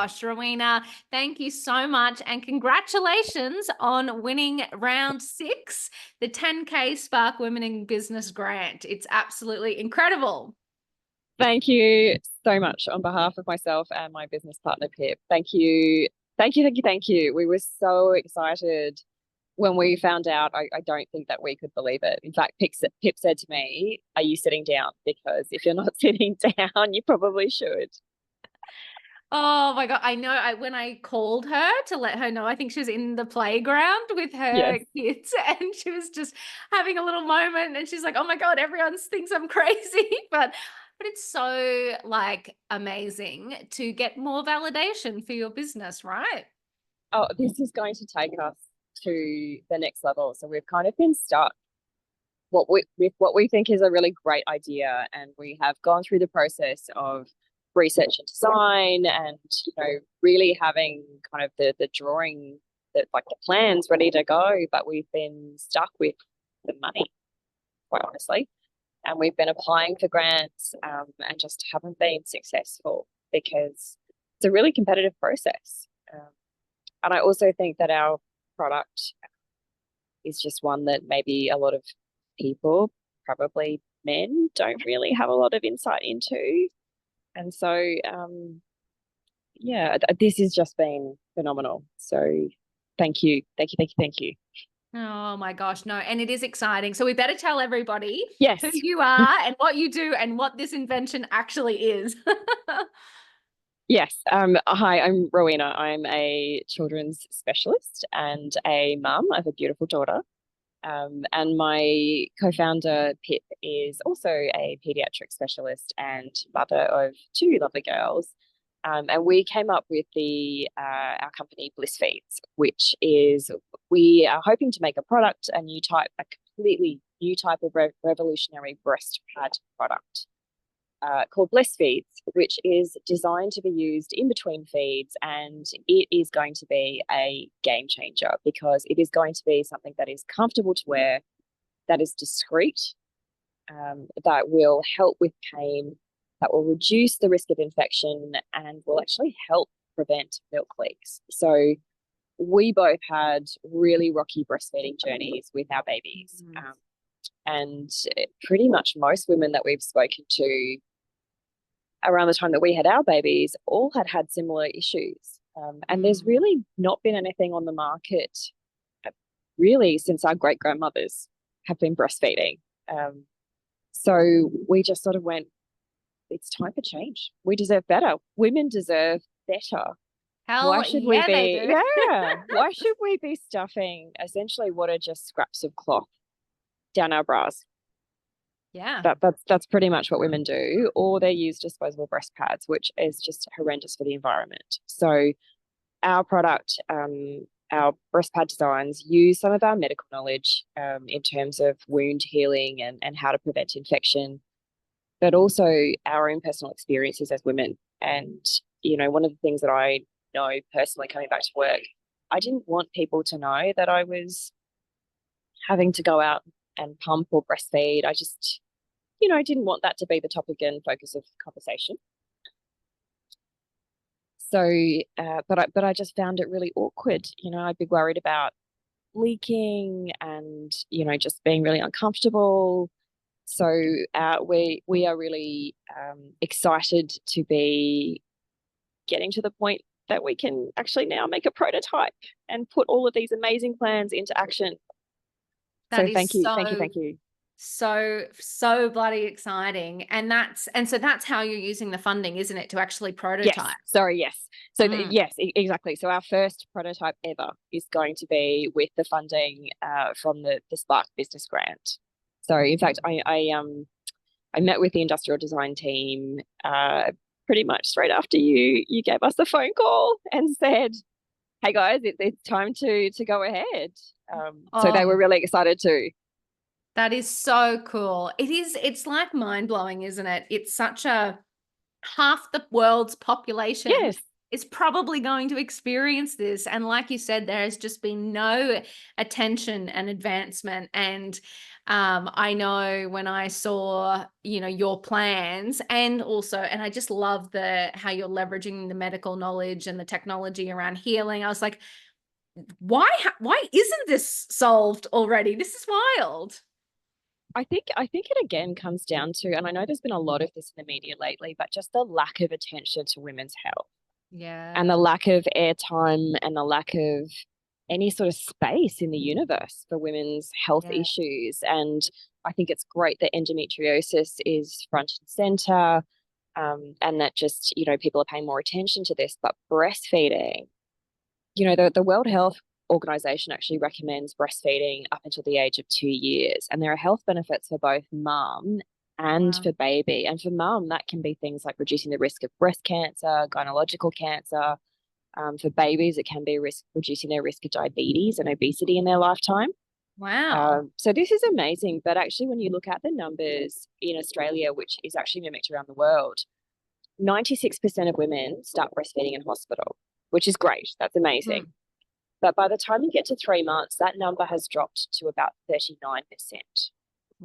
gosh, Rowena, thank you so much. And congratulations on winning round 6, the 10K Spark Women in Business grant. It's absolutely incredible. Thank you so much on behalf of myself and my business partner, Pip. Thank you. Thank you, thank you, thank you. We were so excited when we found out. I don't think that we could believe it. In fact, Pip said to me, "Are you sitting down? Because if you're not sitting down, you probably should." Oh my God. I know when I called her to let her know, I think she was in the playground with her Yes. kids and she was just having a little moment and she's like, oh my God, everyone thinks I'm crazy. But it's so like amazing to get more validation for your business, right? Oh, this is going to take us to the next level. So we've kind of been stuck with what we think is a really great idea, and we have gone through the process of research and design, and really having kind of the drawing, the plans ready to go, but we've been stuck with the money, quite honestly, and we've been applying for grants, and just haven't been successful because it's a really competitive process. And I also think that our product is just one that maybe a lot of people, probably men, don't really have a lot of insight into. And so, yeah, this has just been phenomenal. So thank you. Thank you. Thank you. Thank you. Oh my gosh, no. And it is exciting. So we better tell everybody Yes. who you are and what you do and what this invention actually is. Yes. Hi, I'm Rowena. I'm a children's specialist and a mum of a beautiful daughter. And my co-founder, Pip, is also a pediatric specialist and mother of 2 lovely girls. And we came up with our company Blissfeeds, which is, we are hoping to make a product, a completely new type of revolutionary breast pad product. Called Blissfeeds, which is designed to be used in between feeds, and it is going to be a game changer because it is going to be something that is comfortable to wear, that is discreet, that will help with pain, that will reduce the risk of infection, and will actually help prevent milk leaks. So we both had really rocky breastfeeding journeys with our babies. And pretty much most women that we've spoken to around the time that we had our babies all had similar issues. And there's really not been anything on the market really since our great grandmothers have been breastfeeding. So we just sort of went, it's time for change. We deserve better. Women deserve better. Hell, yeah, they do. Why should we be stuffing essentially what are just scraps of cloth down our bras? Yeah. That's pretty much what women do, or they use disposable breast pads, which is just horrendous for the environment. So our product, our breast pad designs use some of our medical knowledge in terms of wound healing and how to prevent infection, but also our own personal experiences as women. And, one of the things that I know personally coming back to work, I didn't want people to know that I was having to go out and pump or breastfeed. I just, I didn't want that to be the topic and focus of conversation. So, but I just found it really awkward. I'd be worried about leaking and, just being really uncomfortable. So we are really excited to be getting to the point that we can actually now make a prototype and put all of these amazing plans into action. That so thank is you, thank you, thank you. so bloody exciting. And so that's how you're using the funding, isn't it, to actually prototype? Yes. Sorry, yes. So yes, exactly. So our first prototype ever is going to be with the funding from the Spark Business Grant. So in fact, I met with the industrial design team pretty much straight after you gave us the phone call and said, "Hey guys, it's time to go ahead." So they were really excited too. That is so cool. It's like mind blowing, isn't it? It's such a half the world's population Yes. is probably going to experience this. And like you said, there has just been no attention and advancement. And I know when I saw, your plans, and also, and I just love the how you're leveraging the medical knowledge and the technology around healing. I was like, why isn't this solved already? This is wild. I think it again comes down to, and I know there's been a lot of this in the media lately, but just the lack of attention to women's health and the Yeah. lack of airtime and the lack of any sort of space in the universe for women's health Yeah. issues. And I think it's great that endometriosis is front and center, and that just, people are paying more attention to this. But breastfeeding, the World Health Organization actually recommends breastfeeding up until the age of 2 years. And there are health benefits for both mum and Wow. for baby. And for mum, that can be things like reducing the risk of breast cancer, gynecological cancer. For babies, it can be reducing their risk of diabetes and obesity in their lifetime. Wow. So this is amazing. But actually, when you look at the numbers in Australia, which is actually mimicked around the world, 96% of women start breastfeeding in hospital, which is great. That's amazing. Hmm. But by the time you get to 3 months, that number has dropped to about 39%.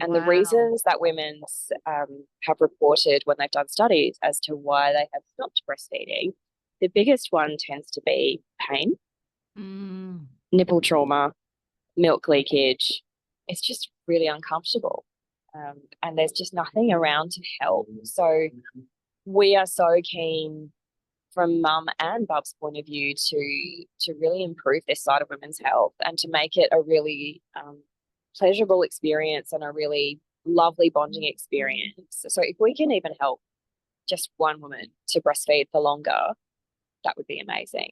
And the Wow. reasons that women have reported when they've done studies as to why they have stopped breastfeeding, the biggest one tends to be pain, Mm. nipple trauma, milk leakage. It's just really uncomfortable. And there's just nothing around to help. So we are so keen from mum and Bub's point of view to really improve this side of women's health and to make it a really pleasurable experience and a really lovely bonding experience. So if we can even help just one woman to breastfeed for longer, that would be amazing.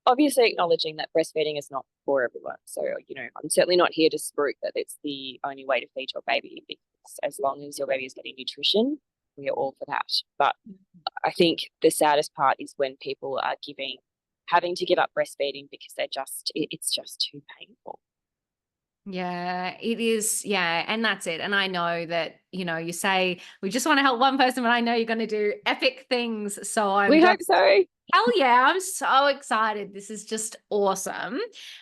Obviously acknowledging that breastfeeding is not for everyone. So, I'm certainly not here to spruik that it's the only way to feed your baby, because as long as your baby is getting nutrition, we are all for that. But I think the saddest part is when people are having to give up breastfeeding because it's just too painful. Yeah, it is. Yeah. And that's it. And I know that, you say we just want to help one person, but I know you're going to do epic things. So I'm We just, hope so. hell yeah, I'm so excited. This is just awesome.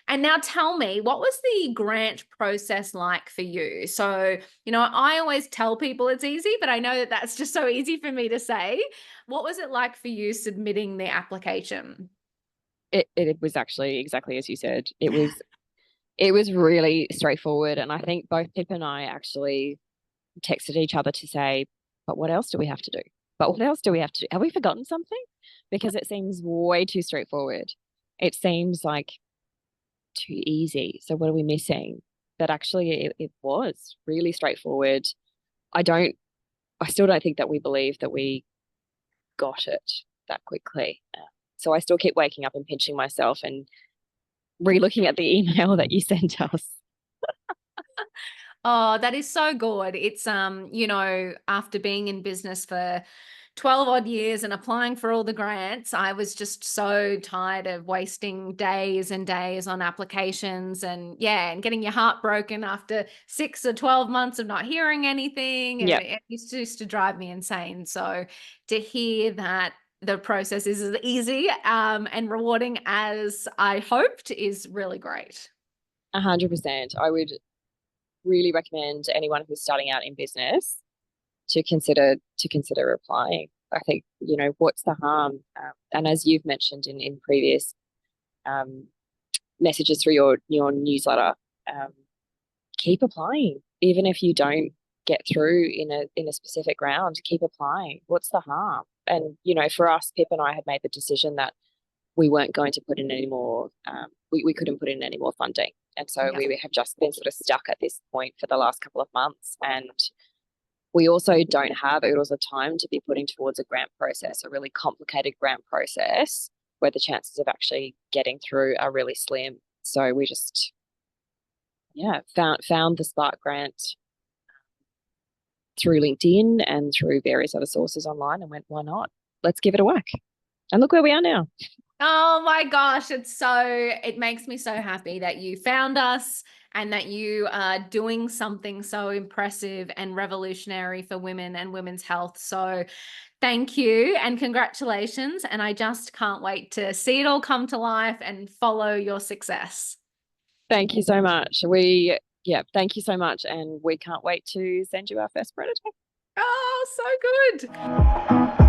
And now tell me, what was the grant process like for you? So, I always tell people it's easy, but I know that that's just so easy for me to say. What was it like for you submitting the application? It was actually exactly as you said. It was really straightforward, and I think both Pip and I actually texted each other to say, "But what else do we have to do? But what else do we have to do? Have we forgotten something?" Because it seems way too straightforward. It seems like too easy. So what are we missing? But actually, it was really straightforward. I don't. I still don't think that we believe that we got it that quickly. So I still keep waking up and pinching myself and re-looking at the email that you sent us. Oh, that is so good. It's after being in business for 12 odd years and applying for all the grants, I was just so tired of wasting days and days on applications, and yeah, and getting your heart broken after 6 or 12 months of not hearing anything, and Yeah, it used to drive me insane. So to hear that the process is as easy and rewarding as I hoped is really great. 100%. I would really recommend anyone who's starting out in business to consider applying. I think, what's the harm? And as you've mentioned in previous um, messages through your newsletter, um, keep applying, even if you don't get through in a specific round. Keep applying. What's the harm? And for us, Pip and I had made the decision that we weren't going to put in any more. We couldn't put in any more funding, and so Yeah. we have just been sort of stuck at this point for the last couple of months. And we also don't have oodles of time to be putting towards a grant process, a really complicated grant process where the chances of actually getting through are really slim. So we just, yeah, found the Spark grant through LinkedIn and through various other sources online and went, why not? Let's give it a whack. And look where we are now. Oh my gosh, it makes me so happy that you found us and that you are doing something so impressive and revolutionary for women and women's health. So thank you and congratulations. And I just can't wait to see it all come to life and follow your success. Thank you so much. Thank you so much. And we can't wait to send you our first prototype. Oh, so good.